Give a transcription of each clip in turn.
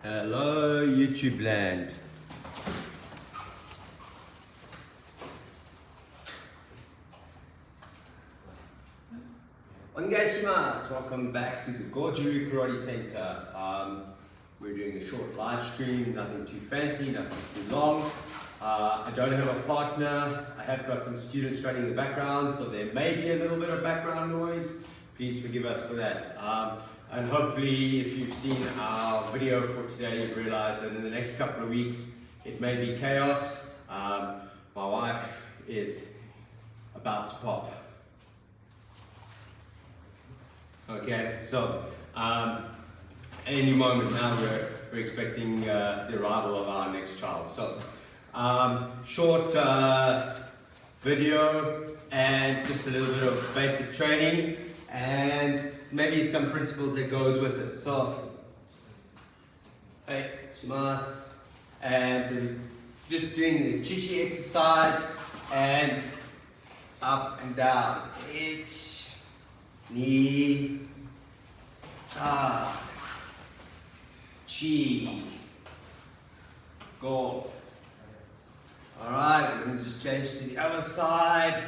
Hello YouTube land. Onegaishimasu. Welcome back to the Goju Karate Center. We're doing a short live stream, nothing too fancy, nothing too long. I don't have a partner. I have got some students running in the background, so there may be a little bit of background noise. Please forgive us for that. And hopefully, if you've seen our video for today, you've realized that in the next couple of weeks, it may be chaos. My wife is about to pop. Okay, so any moment now we're expecting the arrival of our next child. So short video and just a little bit of basic training and maybe some principles that goes with it. So, hey, shimasu, and just doing the Chishi exercise and up and down. Ich, ni, sa, chi, go. Alright, we're going to just change to the other side.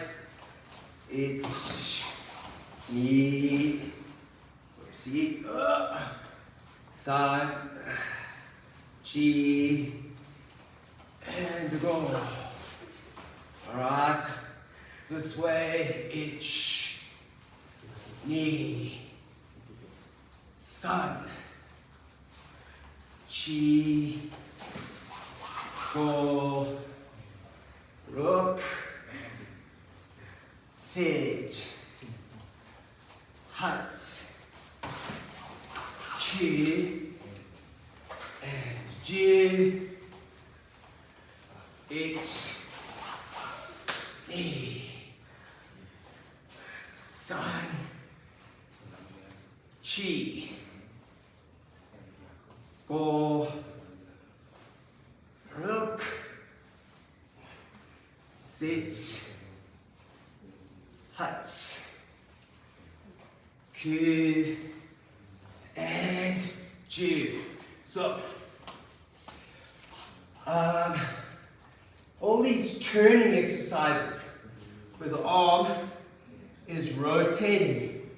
Ich, ni, see, sa, chi, and go. Alright, this way, ich, ni, san, chi, go, rook, sit, hut, chi, and ji, ich, ni, san, chi, go, rook, sit, hut, ku, and ju. So, all these turning exercises where the arm is rotating,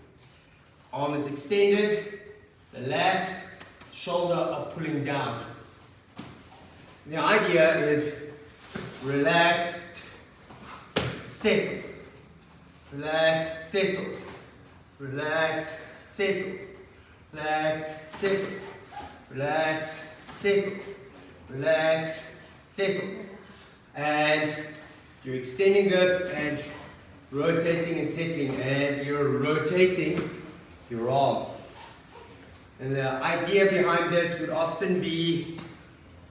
arm is extended, the lat, shoulder are pulling down. The idea is relaxed, settle, relaxed, settle, relax, settle, relax, settle, relax, settle, relax, settle. And you're extending this and rotating and settling, and you're rotating your arm. And the idea behind this would often be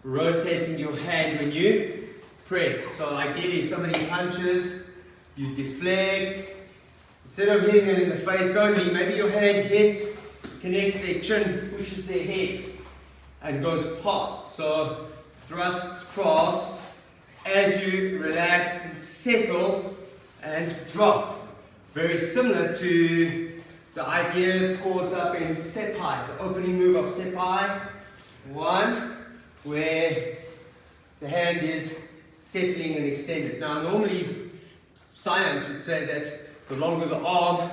rotating your hand when you press. So ideally, if somebody punches, you deflect. Instead of hitting it in the face only, maybe your hand hits, connects their chin, pushes their head, and goes past. So thrusts past as you relax and settle and drop. Very similar to the ideas caught up in Seppai, the opening move of Seppai. One, where the hand is settling and extended. Now normally science would say that the longer the arm,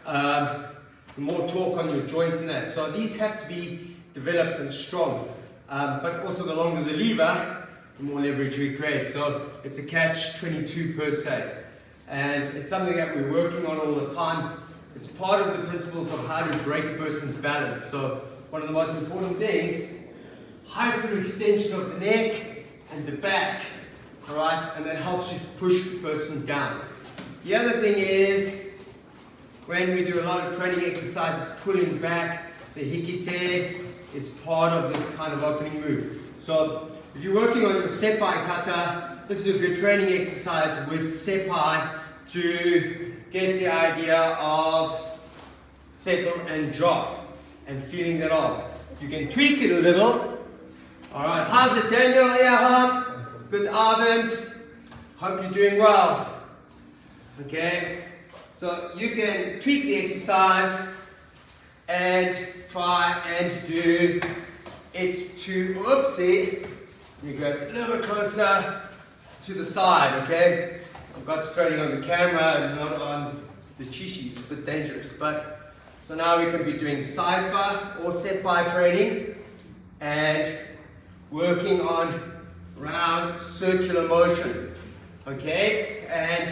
the more torque on your joints and that. So these have to be developed and strong. But also the longer the lever, the more leverage we create. So it's a catch-22 per se. And it's something that we're working on all the time. It's part of the principles of how to break a person's balance. So one of the most important things, hyperextension of the neck and the back. Alright, and that helps you push the person down. The other thing is, when we do a lot of training exercises, pulling back, the hikite is part of this kind of opening move. So if you're working on your Seppai kata, this is a good training exercise with Seppai to get the idea of settle and drop and feeling that arm. You can tweak it a little. Alright, how's it, Daniel Earhart? Good Abend. Hope you're doing well. Okay, so you can tweak the exercise and try and do it to, oopsie, you go a little bit closer to the side, okay? I've got straightening on the camera and not on the Chishi, it's a bit dangerous. But so now we can be doing cipher or senpai training and working on round circular motion, okay? And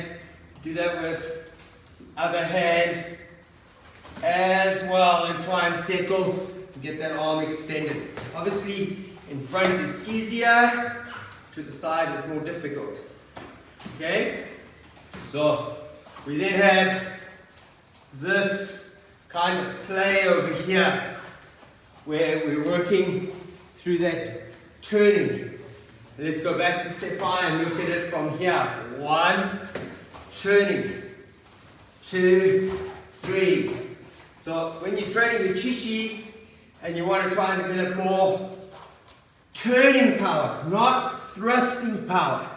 do that with the other hand as well, and try and settle and get that arm extended. Obviously, in front is easier, to the side is more difficult. Okay? So, we then have this kind of play over here, where we're working through that turning. Let's go back to senpai and look at it from here. 1, turning, 2, 3. So when you're training with Chishi and you want to try and develop more turning power, not thrusting power,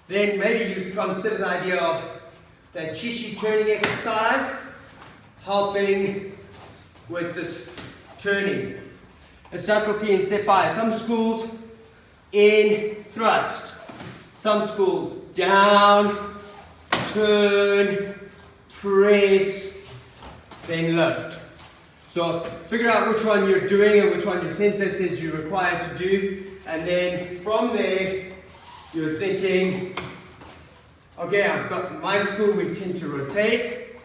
then maybe you consider the idea of that Chishi turning exercise helping with this turning. A subtlety in senpai. Some schools in thrust, some schools down, turn, press, then lift. So figure out which one you're doing and which one your sensei says you're required to do, and then from there you're thinking, okay, I've got my school, we tend to rotate.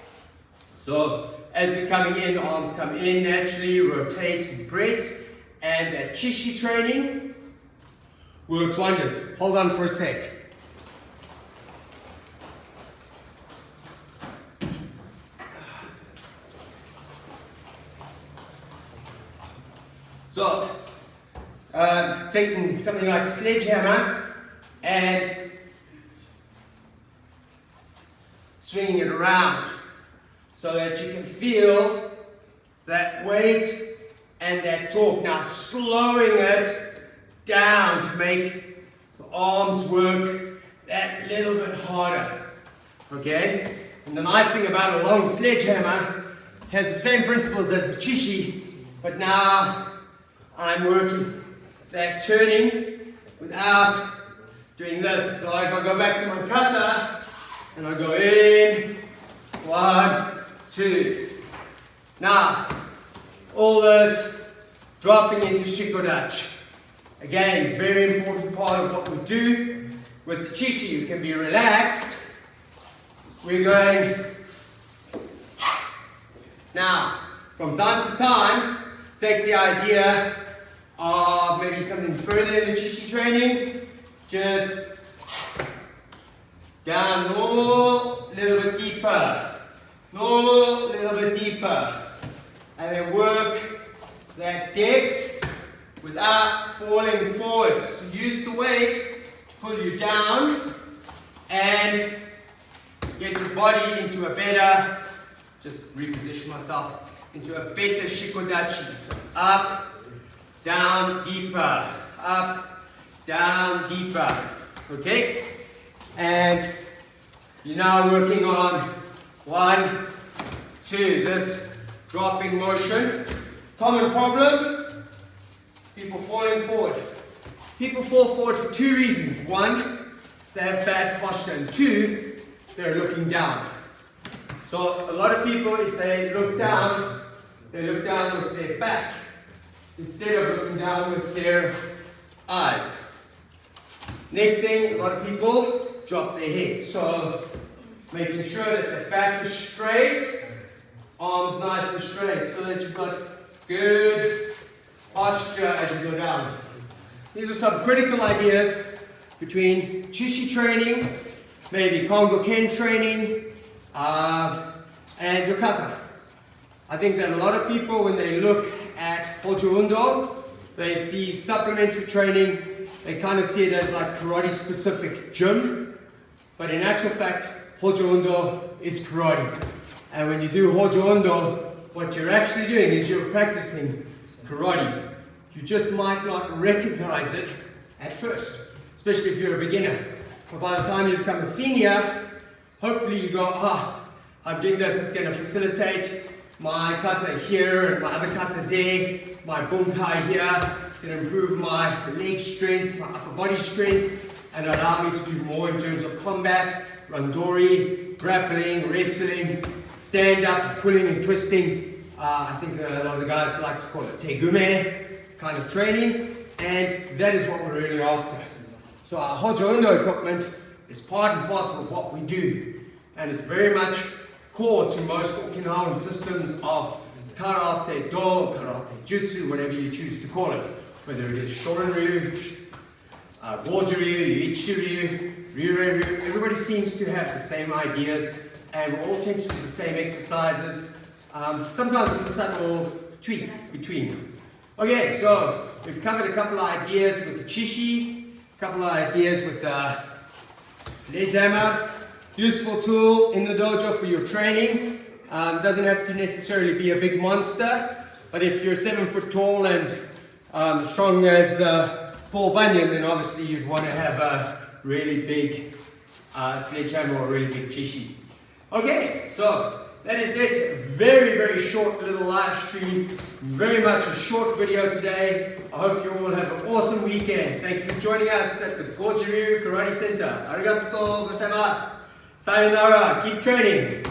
So as we're coming in, the arms come in naturally, rotate and press, and that Chishi training works wonders. Hold on for a sec. So, taking something like Sledgehammer and swinging it around so that you can feel that weight and that torque. Now slowing it down to make the arms work that little bit harder. Okay? And the nice thing about a long sledgehammer has the same principles as the Chishi, but now I'm working that turning without doing this. So if I go back to my kata and I go in, 1, 2. Now, all this dropping into shikodachi. Again, very important part of what we do with the Chishi. You can be relaxed. We're going. Now, from time to time, take the idea of maybe something further in the Chishi training. Just down normal, a little bit deeper. Normal, a little bit deeper. And then work that depth without falling forward. So use the weight to pull you down and get your body into a better, just reposition myself, into a better shikodachi. So up, down, deeper, up, down, deeper. Okay? And you're now working on 1, 2, this dropping motion. Common problem, people falling forward. People fall forward for 2 reasons. 1, they have bad posture, and 2, they're looking down. So a lot of people, if they look down with their back instead of looking down with their eyes. Next thing, a lot of people drop their heads. So making sure that the back is straight, arms nice and straight, so that you've got good posture as you go down. These are some critical ideas between Chishi training, maybe Kongo Ken training, and your kata. I think that a lot of people, when they look at Hojo Undo, they see supplementary training, they kind of see it as like karate specific gym, but in actual fact, Hojo Undo is karate. And when you do Hojo Undo, what you're actually doing is you're practicing karate. You just might not recognize it at first, especially if you're a beginner. But by the time you become a senior, hopefully you go, I'm doing this, it's going to facilitate my kata here and my other kata there, my bunkai here, going to improve my leg strength, my upper body strength, and allow me to do more in terms of combat, randori, grappling, wrestling, stand up, pulling and twisting. I think a lot of the guys like to call it tegume kind of training, and that is what we're really after. So our Hojo equipment is part and parcel of what we do, and it's very much core to most Okinawan systems of karate do, karate jutsu, whatever you choose to call it, whether it is Shorin-ryu, Goju-ryu, Ichi-ryu, Ryu-ryu. Everybody seems to have the same ideas, and we all tend to do the same exercises, sometimes with a subtle tweak between. Okay, so we've covered a couple of ideas with the Chishi, a couple of ideas with the Sledgehammer. Useful tool in the dojo for your training. Doesn't have to necessarily be a big monster, but if you're 7 foot tall and strong as Paul Bunyan, then obviously you'd want to have a really big sledgehammer or a really big Chishi. Okay, so that is it. Very, very short little live stream. Very much a short video today. I hope you all have an awesome weekend. Thank you for joining us at the Goju Karate Center. Arigatou gozaimasu. Sayonara. Keep training.